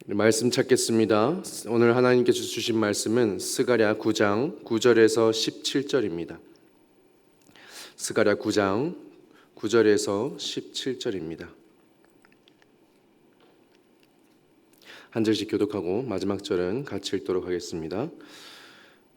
말씀 찾겠습니다. 오늘 하나님께서 주신 말씀은 스가랴 9장 9절에서 17절입니다. 스가랴 9장 9절에서 17절입니다. 한 절씩 교독하고 마지막 절은 같이 읽도록 하겠습니다.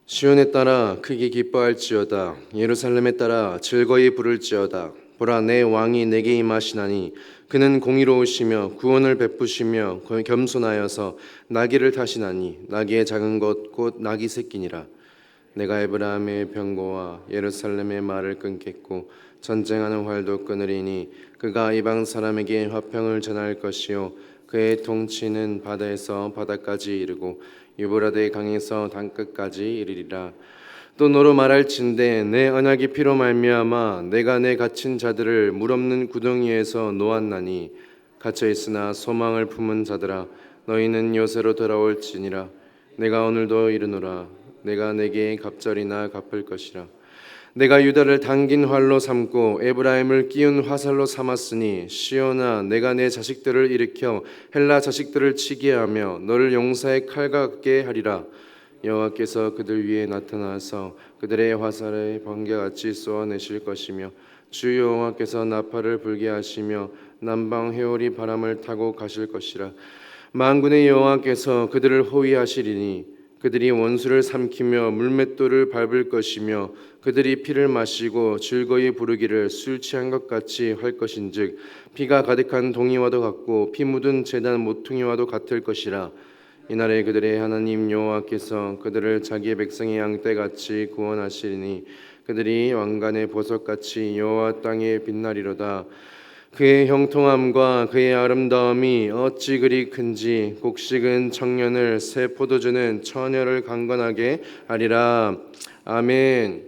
시온에 따라 크게 기뻐할지어다. 예루살렘에 따라 즐거이 부를지어다. 보라, 내 왕이 내게 임하시나니 그는 공의로우시며 구원을 베푸시며 겸손하여서 나귀를 타시나니 나귀의 작은 것 곧 나귀 새끼니라. 내가 에브라임의 병거와 예루살렘의 말을 끊겠고 전쟁하는 활도 끊으리니 그가 이방 사람에게 화평을 전할 것이요 그의 통치는 바다에서 바다까지 이르고 유브라데 강에서 땅끝까지 이르리라. 또 너로 말할진대 내 언약이 피로 말미암아 내가 내 갇힌 자들을 물 없는 구덩이에서 놓았나니 갇혀 있으나 소망을 품은 자들아 너희는 요새로 돌아올지니라. 내가 오늘도 이르노라. 내가 내게 갑절이나 갚을 것이라. 내가 유다를 당긴 활로 삼고 에브라임을 끼운 화살로 삼았으니 시온아, 내가 내 자식들을 일으켜 헬라 자식들을 치게 하며 너를 용사의 칼과 같게 하리라. 여호와께서 그들 위에 나타나서 그들의 화살에 번개같이 쏘아내실 것이며 주 여호와께서 나팔을 불게 하시며 남방 회오리 바람을 타고 가실 것이라. 만군의 여호와께서 그들을 호위하시리니 그들이 원수를 삼키며 물맷돌을 밟을 것이며 그들이 피를 마시고 즐거이 부르기를 술 취한 것 같이 할 것인즉 피가 가득한 동이와도 같고 피 묻은 제단 모퉁이와도 같을 것이라. 이날에 그들의 하나님 여호와께서 그들을 자기의 백성의 양떼같이 구원하시리니 그들이 왕관의 보석같이 여호와 땅에 빛나리로다. 그의 형통함과 그의 아름다움이 어찌 그리 큰지 곡식은 청년을 새 포도주는 처녀를 강건하게 하리라. 아멘.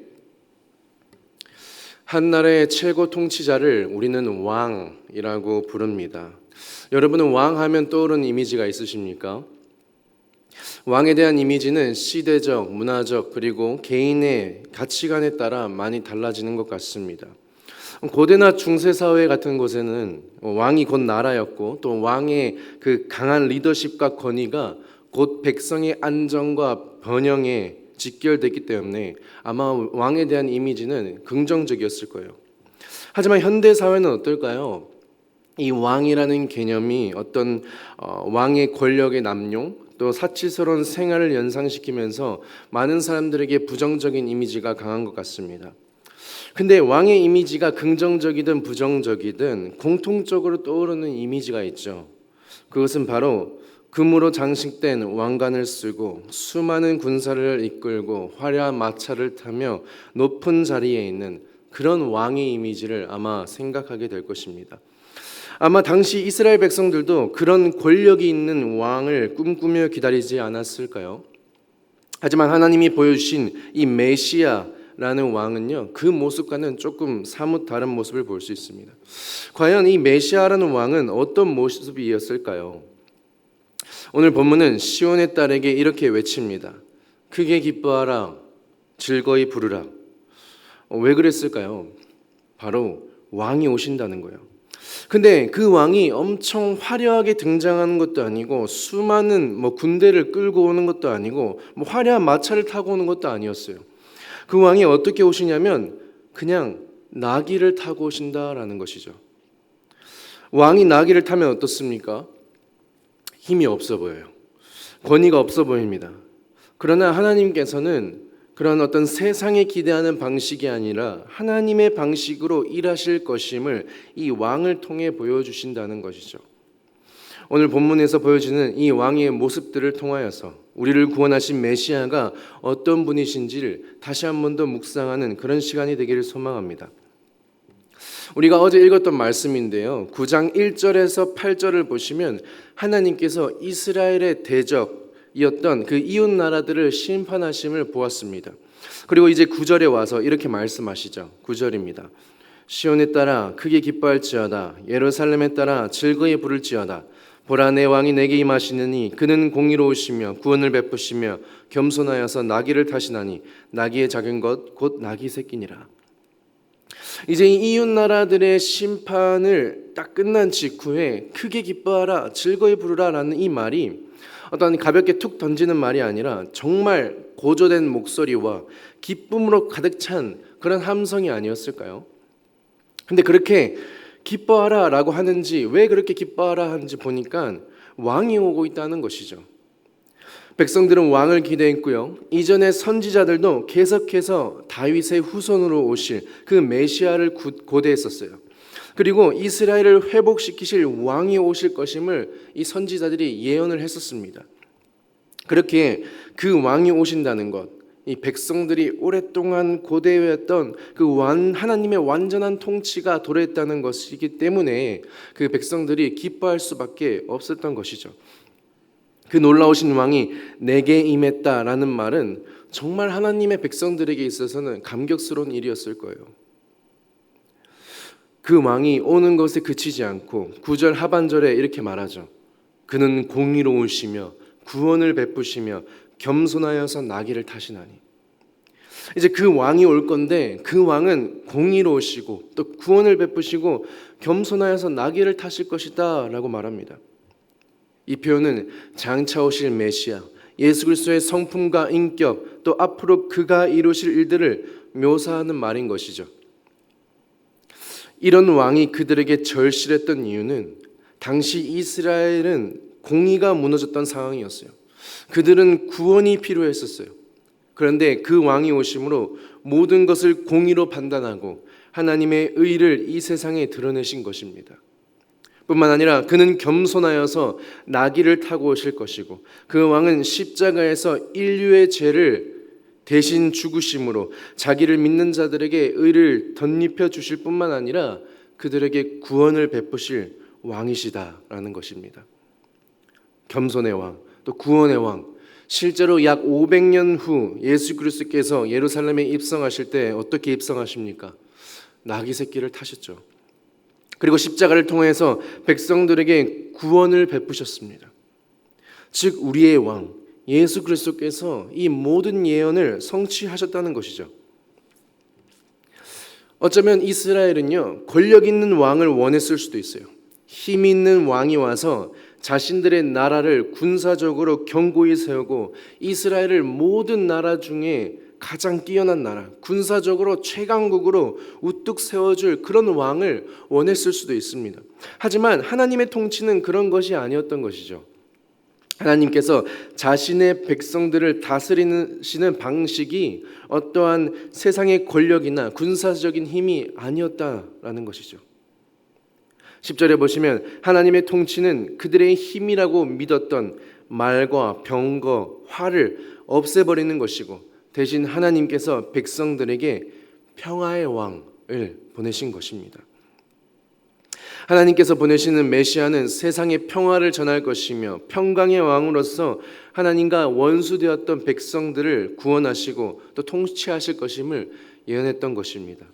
한 나라의 최고 통치자를 우리는 왕이라고 부릅니다. 여러분은 왕하면 떠오르는 이미지가 있으십니까? 왕에 대한 이미지는 시대적, 문화적, 그리고 개인의 가치관에 따라 많이 달라지는 것 같습니다. 고대나 중세 사회 같은 곳에는 왕이 곧 나라였고 또 왕의 그 강한 리더십과 권위가 곧 백성의 안정과 번영에 직결됐기 때문에 아마 왕에 대한 이미지는 긍정적이었을 거예요. 하지만 현대 사회는 어떨까요? 이 왕이라는 개념이 어떤 왕의 권력의 남용 또 사치스러운 생활을 연상시키면서 많은 사람들에게 부정적인 이미지가 강한 것 같습니다. 근데 왕의 이미지가 긍정적이든 부정적이든 공통적으로 떠오르는 이미지가 있죠. 그것은 바로 금으로 장식된 왕관을 쓰고 수많은 군사를 이끌고 화려한 마차를 타며 높은 자리에 있는 그런 왕의 이미지를 아마 생각하게 될 것입니다. 아마 당시 이스라엘 백성들도 그런 권력이 있는 왕을 꿈꾸며 기다리지 않았을까요? 하지만 하나님이 보여주신 이 메시아라는 왕은요, 그 모습과는 조금 사뭇 다른 모습을 볼 수 있습니다. 과연 이 메시아라는 왕은 어떤 모습이었을까요? 오늘 본문은 시온의 딸에게 이렇게 외칩니다. 크게 기뻐하라, 즐거이 부르라. 왜 그랬을까요? 바로 왕이 오신다는 거예요. 근데 그 왕이 엄청 화려하게 등장하는 것도 아니고 수많은 군대를 끌고 오는 것도 아니고 화려한 마차를 타고 오는 것도 아니었어요. 그 왕이 어떻게 오시냐면 그냥 나귀를 타고 오신다라는 것이죠. 왕이 나귀를 타면 어떻습니까? 힘이 없어 보여요. 권위가 없어 보입니다. 그러나 하나님께서는 그런 어떤 세상에 기대하는 방식이 아니라 하나님의 방식으로 일하실 것임을 이 왕을 통해 보여주신다는 것이죠. 오늘 본문에서 보여지는 이 왕의 모습들을 통하여서 우리를 구원하신 메시아가 어떤 분이신지를 다시 한 번 더 묵상하는 그런 시간이 되기를 소망합니다. 우리가 어제 읽었던 말씀인데요. 9장 1절에서 8절을 보시면 하나님께서 이스라엘의 대적이었던 그 이웃 나라들을 심판하심을 보았습니다. 그리고 이제 9절에 와서 이렇게 말씀하시죠. 9절입니다. 시온에 따라 크게 기뻐할지어다. 예루살렘에 따라 즐거이 부를지어다. 보라, 내 왕이 내게 임하시느니 그는 공의로우시며 구원을 베푸시며 겸손하여서 나귀를 타시나니 나귀의 작은 것 곧 나귀 새끼니라. 이제 이 이웃 나라들의 심판을 딱 끝난 직후에 크게 기뻐하라, 즐거이 부르라라는 이 말이 어떤 가볍게 툭 던지는 말이 아니라 정말 고조된 목소리와 기쁨으로 가득 찬 그런 함성이 아니었을까요? 근데 그렇게 기뻐하라라고 하는지, 왜 그렇게 기뻐하라 하는지 보니까 왕이 오고 있다는 것이죠. 백성들은 왕을 기대했고요. 이전에 선지자들도 계속해서 다윗의 후손으로 오실 그 메시아를 고대했었어요. 그리고 이스라엘을 회복시키실 왕이 오실 것임을 이 선지자들이 예언을 했었습니다. 그렇게 그 왕이 오신다는 것, 이 백성들이 오랫동안 고대해왔던 그 하나님의 완전한 통치가 도래했다는 것이기 때문에 그 백성들이 기뻐할 수밖에 없었던 것이죠. 그 놀라우신 왕이 내게 임했다라는 말은 정말 하나님의 백성들에게 있어서는 감격스러운 일이었을 거예요. 그 왕이 오는 것에 그치지 않고 9절 하반절에 이렇게 말하죠. 그는 공의로우시며 구원을 베푸시며 겸손하여서 나귀를 타시나니. 이제 그 왕이 올 건데 그 왕은 공의로우시고 또 구원을 베푸시고 겸손하여서 나귀를 타실 것이다 라고 말합니다. 이 표현은 장차 오실 메시아 예수 그리스도의 성품과 인격, 또 앞으로 그가 이루실 일들을 묘사하는 말인 것이죠. 이런 왕이 그들에게 절실했던 이유는 당시 이스라엘은 공의가 무너졌던 상황이었어요. 그들은 구원이 필요했었어요. 그런데 그 왕이 오심으로 모든 것을 공의로 판단하고 하나님의 의를 이 세상에 드러내신 것입니다. 뿐만 아니라 그는 겸손하여서 나귀를 타고 오실 것이고 그 왕은 십자가에서 인류의 죄를 대신 죽으심으로 자기를 믿는 자들에게 의를 덧입혀 주실 뿐만 아니라 그들에게 구원을 베푸실 왕이시다라는 것입니다. 겸손의 왕, 또 구원의 왕. 실제로 약 500년 후 예수 그리스도께서 예루살렘에 입성하실 때 어떻게 입성하십니까? 나귀 새끼를 타셨죠. 그리고 십자가를 통해서 백성들에게 구원을 베푸셨습니다. 즉 우리의 왕 예수 그리스도께서 이 모든 예언을 성취하셨다는 것이죠. 어쩌면 이스라엘은요, 권력 있는 왕을 원했을 수도 있어요. 힘 있는 왕이 와서 자신들의 나라를 군사적으로 견고히 세우고 이스라엘을 모든 나라 중에 가장 뛰어난 나라, 군사적으로 최강국으로 우뚝 세워줄 그런 왕을 원했을 수도 있습니다. 하지만 하나님의 통치는 그런 것이 아니었던 것이죠. 하나님께서 자신의 백성들을 다스리시는 방식이 어떠한 세상의 권력이나 군사적인 힘이 아니었다라는 것이죠. 10절에 보시면 하나님의 통치는 그들의 힘이라고 믿었던 말과 병거, 화를 없애버리는 것이고 대신 하나님께서 백성들에게 평화의 왕을 보내신 것입니다. 하나님께서 보내시는 메시아는 세상에 평화를 전할 것이며 평강의 왕으로서 하나님과 원수되었던 백성들을 구원하시고 또 통치하실 것임을 예언했던 것입니다.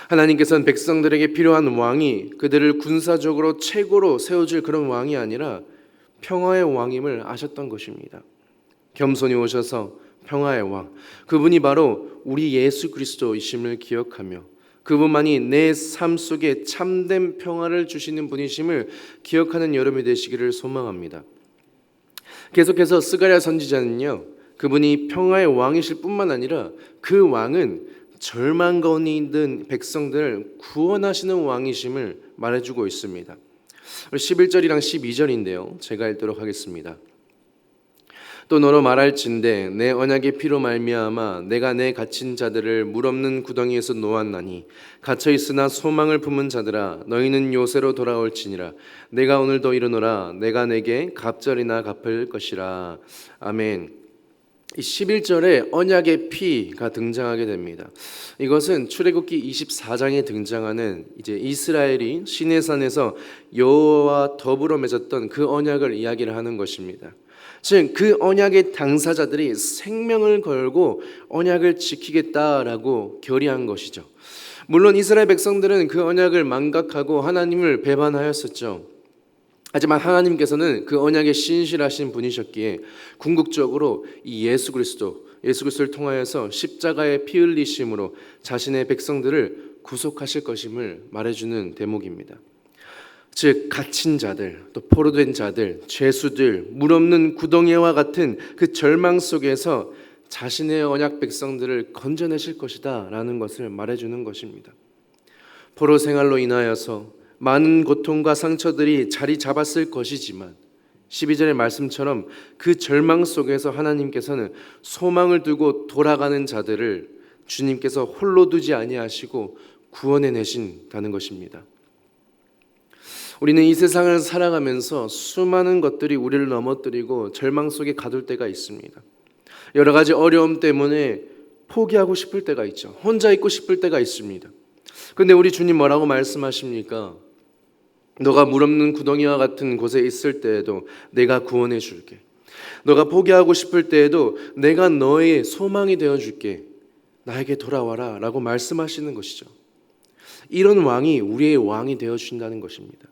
하나님께서는 백성들에게 필요한 왕이 그들을 군사적으로 최고로 세워줄 그런 왕이 아니라 평화의 왕임을 아셨던 것입니다. 겸손히 오셔서 평화의 왕, 그분이 바로 우리 예수 그리스도이심을 기억하며 그분만이 내 삶 속에 참된 평화를 주시는 분이심을 기억하는 여러분이 되시기를 소망합니다. 계속해서 스가랴 선지자는요, 그분이 평화의 왕이실 뿐만 아니라 그 왕은 절망 가운데 있는 백성들을 구원하시는 왕이심을 말해주고 있습니다. 11절이랑 12절인데요, 제가 읽도록 하겠습니다. 또 너로 말할진대 내 언약의 피로 말미암아 내가 내 갇힌 자들을 물 없는 구덩이에서 놓았나니 갇혀 있으나 소망을 품은 자들아 너희는 요새로 돌아올지니라 내가 오늘도 이르노라 내가 내게 갑절이나 갚을 것이라. 아멘. 이 11절에 언약의 피가 등장하게 됩니다. 이것은 출애굽기 24장에 등장하는 이제 이스라엘이 시내산에서 여호와와 더불어 맺었던 그 언약을 이야기를 하는 것입니다. 즉 그 언약의 당사자들이 생명을 걸고 언약을 지키겠다라고 결의한 것이죠. 물론 이스라엘 백성들은 그 언약을 망각하고 하나님을 배반하였었죠. 하지만 하나님께서는 그 언약에 신실하신 분이셨기에 궁극적으로 이 예수 그리스도, 예수 그리스도를 통하여서 십자가의 피 흘리심으로 자신의 백성들을 구속하실 것임을 말해주는 대목입니다. 즉 갇힌 자들, 또 포로된 자들, 죄수들, 물 없는 구덩이와 같은 그 절망 속에서 자신의 언약 백성들을 건져내실 것이다 라는 것을 말해주는 것입니다. 포로 생활로 인하여서 많은 고통과 상처들이 자리 잡았을 것이지만 12절의 말씀처럼 그 절망 속에서 하나님께서는 소망을 두고 돌아가는 자들을 주님께서 홀로 두지 아니하시고 구원해내신다는 것입니다. 우리는 이 세상을 살아가면서 수많은 것들이 우리를 넘어뜨리고 절망 속에 가둘 때가 있습니다. 여러 가지 어려움 때문에 포기하고 싶을 때가 있죠. 혼자 있고 싶을 때가 있습니다. 그런데 우리 주님 뭐라고 말씀하십니까? 너가 물 없는 구덩이와 같은 곳에 있을 때에도 내가 구원해 줄게. 너가 포기하고 싶을 때에도 내가 너의 소망이 되어 줄게. 나에게 돌아와라 라고 말씀하시는 것이죠. 이런 왕이 우리의 왕이 되어 주신다는 것입니다.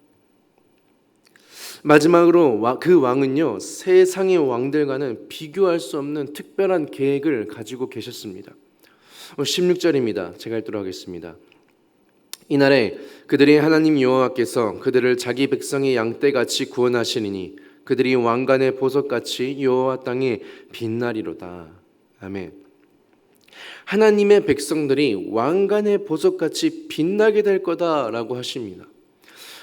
마지막으로 그 왕은요, 세상의 왕들과는 비교할 수 없는 특별한 계획을 가지고 계셨습니다. 16절입니다. 제가 읽도록 하겠습니다. 이날에 그들이 하나님 여호와께서 그들을 자기 백성의 양떼같이 구원하시리니 그들이 왕관의 보석같이 여호와 땅에 빛나리로다. 아멘. 하나님의 백성들이 왕관의 보석같이 빛나게 될 거다라고 하십니다.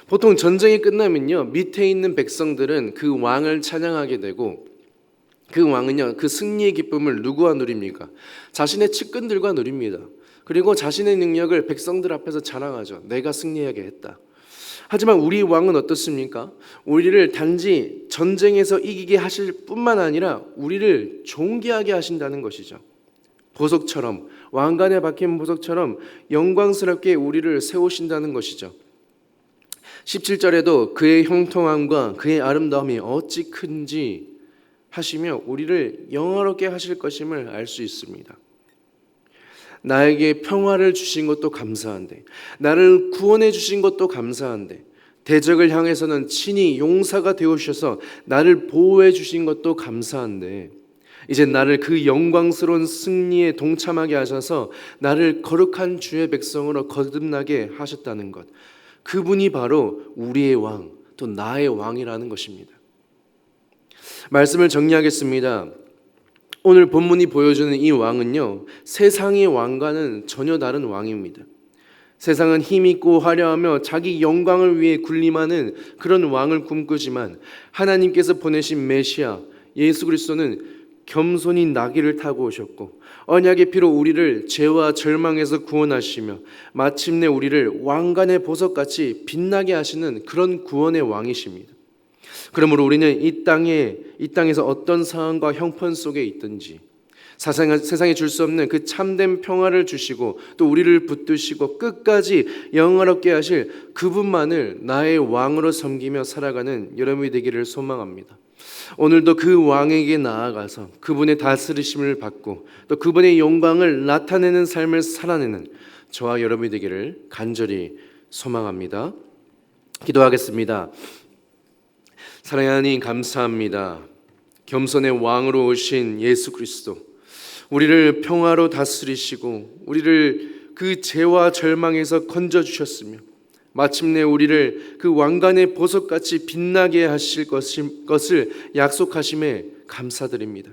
보통 전쟁이 끝나면요, 밑에 있는 백성들은 그 왕을 찬양하게 되고 그 왕은요, 그 승리의 기쁨을 누구와 누립니까? 자신의 측근들과 누립니다. 그리고 자신의 능력을 백성들 앞에서 자랑하죠. 내가 승리하게 했다. 하지만 우리 왕은 어떻습니까? 우리를 단지 전쟁에서 이기게 하실 뿐만 아니라 우리를 존귀하게 하신다는 것이죠. 보석처럼, 왕관에 박힌 보석처럼 영광스럽게 우리를 세우신다는 것이죠. 17절에도 그의 형통함과 그의 아름다움이 어찌 큰지 하시며 우리를 영화롭게 하실 것임을 알 수 있습니다. 나에게 평화를 주신 것도 감사한데, 나를 구원해 주신 것도 감사한데, 대적을 향해서는 친히 용사가 되어주셔서 나를 보호해 주신 것도 감사한데, 이제 나를 그 영광스러운 승리에 동참하게 하셔서 나를 거룩한 주의 백성으로 거듭나게 하셨다는 것, 그분이 바로 우리의 왕, 또 나의 왕이라는 것입니다. 말씀을 정리하겠습니다. 오늘 본문이 보여주는 이 왕은요, 세상의 왕과는 전혀 다른 왕입니다. 세상은 힘있고 화려하며 자기 영광을 위해 군림하는 그런 왕을 꿈꾸지만 하나님께서 보내신 메시아 예수 그리스도는 겸손히 나귀를 타고 오셨고 언약의 피로 우리를 죄와 절망에서 구원하시며 마침내 우리를 왕관의 보석같이 빛나게 하시는 그런 구원의 왕이십니다. 그러므로 우리는 이 땅에서 어떤 상황과 형편 속에 있든지 세상에 줄 수 없는 그 참된 평화를 주시고 또 우리를 붙드시고 끝까지 영화롭게 하실 그분만을 나의 왕으로 섬기며 살아가는 여러분이 되기를 소망합니다. 오늘도 그 왕에게 나아가서 그분의 다스리심을 받고 또 그분의 영광을 나타내는 삶을 살아내는 저와 여러분이 되기를 간절히 소망합니다. 기도하겠습니다. 사랑하는 하나님 감사합니다. 겸손의 왕으로 오신 예수 그리스도, 우리를 평화로 다스리시고 우리를 그 죄와 절망에서 건져주셨으며 마침내 우리를 그 왕관의 보석같이 빛나게 하실 것을 약속하심에 감사드립니다.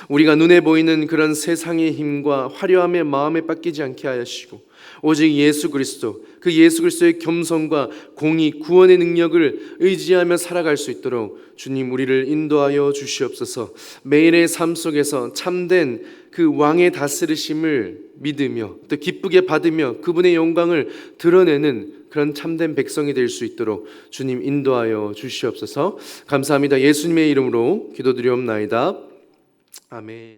우리가 눈에 보이는 그런 세상의 힘과 화려함에 마음에 뺏기지 않게 하시고 오직 예수 그리스도, 그 예수 그리스도의 겸손과 공의, 구원의 능력을 의지하며 살아갈 수 있도록 주님 우리를 인도하여 주시옵소서. 매일의 삶 속에서 참된 그 왕의 다스리심을 믿으며 또 기쁘게 받으며 그분의 영광을 드러내는 그런 참된 백성이 될 수 있도록 주님 인도하여 주시옵소서. 감사합니다. 예수님의 이름으로 기도드리옵나이다. 아멘.